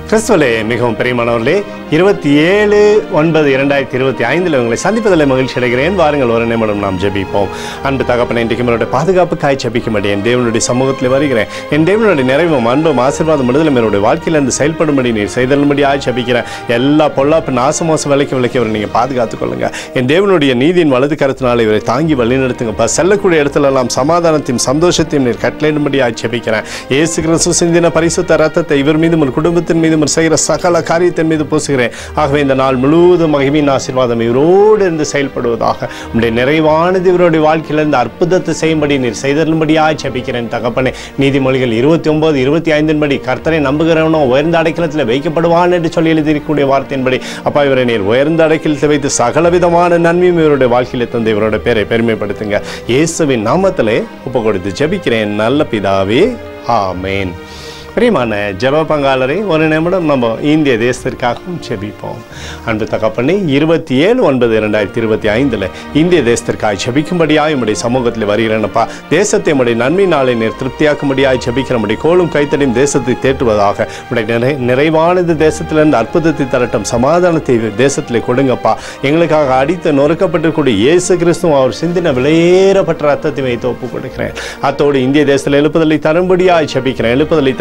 கிறிஸ்துவிலே மிகவும் பிரியமானவர்களே, 27/9/2025 உங்களை சந்திப்பதில் மகிழ்ச்சி அடைகிறேன். வாருங்கள், ஒரு நிமிடம் நாம் ஜெபிப்போம். அன்பு தகப்பனே, இன்றைக்கு என்னுடைய பாதுகாப்புக்காய் ஜெபிக்கும்படி என் தேவனுடைய சமூகத்தில் வருகிறேன். என் தேவனுடைய நிறைவும் அன்பும் ஆசீர்வாதம் விடுதலும் என்னுடைய வாழ்க்கையிலிருந்து செயல்படும்படி நீர் செய்தலும்படியாய் ஜெபிக்கிறேன். எல்லா பொல்லாப்பு நாசமோசம் விலைக்கு அவரை நீங்கள் பாதுகாத்துக் கொள்ளுங்க. என் தேவனுடைய நீதியின் வலது கருத்தினால் இவரை தாங்கி வழிநடத்துங்கப்பா. செல்லக்கூடிய இடத்துலெல்லாம் சமாதானத்தையும் சந்தோஷத்தையும் நீர் கட்டளையிடும்படியாய் ஜெபிக்கிறேன். இயேசு கிறிஸ்து சிந்தின பரிசுத்த ரத்தத்தை இவர் மீதும் ஒரு குடும்பத்தின் மீதும் செய்கிற சகல காரியத்தின் மீது பூசுகிறேன். ஆகவே இந்த நாள் முழுவதும் மகிமையின் ஆசீர்வாதம் இவரோடு இருந்து செயல்படுவதாக. உடைய நிறைவானது இவருடைய வாழ்க்கையிலிருந்து அற்புதத்தை செய்யும்படி நீர் செய்தரும்படியாக ஜெபிக்கிறேன் தகப்பனே. நீதிமொழிகள் 29:25 படி கர்த்தரை நம்புகிறவனோ உயர்ந்த அடைக்கலத்தில் வைக்கப்படுவான் என்று சொல்லி எழுதியிருக்கக்கூடிய வார்த்தையின்படி அப்பா, இவரை நீர் உயர்ந்த அடைக்கலத்தில் வைத்து சகல விதமான நன்மையும் இவருடைய வாழ்க்கையில் தந்து இவருடைய பேரை பெருமைப்படுத்துங்க. இயேசுவின் நாமத்திலே ஒப்பு கொடுத்து ஜெபிக்கிறேன் நல்ல பிதாவே, ஆமேன். பிரியமான ஜெப பங்காளரை, ஒரு நிமிடம் நம்ம இந்திய தேசத்திற்காகவும் ஜெபிப்போம். அன்பு தகப்பனே, 27/9/2025 இந்திய தேசத்திற்காக ஜெபிக்கும்படியாய் உடைய சமூகத்தில் வருகிறேனப்பா. தேசத்தை உடைய நன்மை நாளை நீர் திருப்தியாக்கும்படியாய் ஜெபிக்கிறபடி கோலும் கைத்தடியும் தேசத்தை தேற்றுவதாக. உடைய நிறைவானது தேசத்திலிருந்து அற்புதத்தை தரட்டும், சமாதானத்தை தேசத்தில் கொடுங்கப்பா. எங்களுக்காக அடித்து நொறுக்கப்பட்டிருக்கூடிய இயேசு கிறிஸ்துவும் அவர் சிந்தின விலையேறப்பட்ட ரத்தத்தை வைத்து ஒப்புக் கொடுக்கிறேன். அத்தோடு இந்திய தேசத்தில் எழுப்புதலை தரும்படியாய் ஜெபிக்கிறேன். எழுப்புதலை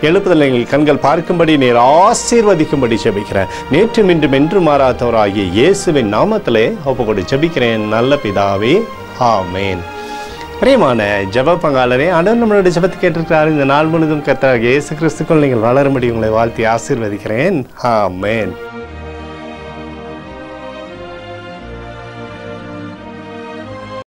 எழுப்புதலை எங்கள் கண்கள் பார்க்கும்படி நீர் ஆசீர்வதிக்கும்படி ஜெபிக்கிறேன். நேற்றும் இன்றும் என்று மாறாதவராகிய இயேசுவின் நாமத்திலே ஒப்புக்கொண்டு ஜெபிக்கிறேன் நல்ல பிதாவே, ஆமேன். பிரியமான ஜெப பங்காளரே, ஆண்டவர் நம்மளுடைய ஜெபத்தை கேட்டிருக்கிறார். இந்த நாள் முழுவதும் கர்த்தராகிய இயேசு கிறிஸ்துக்குள் நீங்கள் வளரும்படி உங்களை வாழ்த்தி ஆசீர்வதிக்கிறேன். ஆமேன்.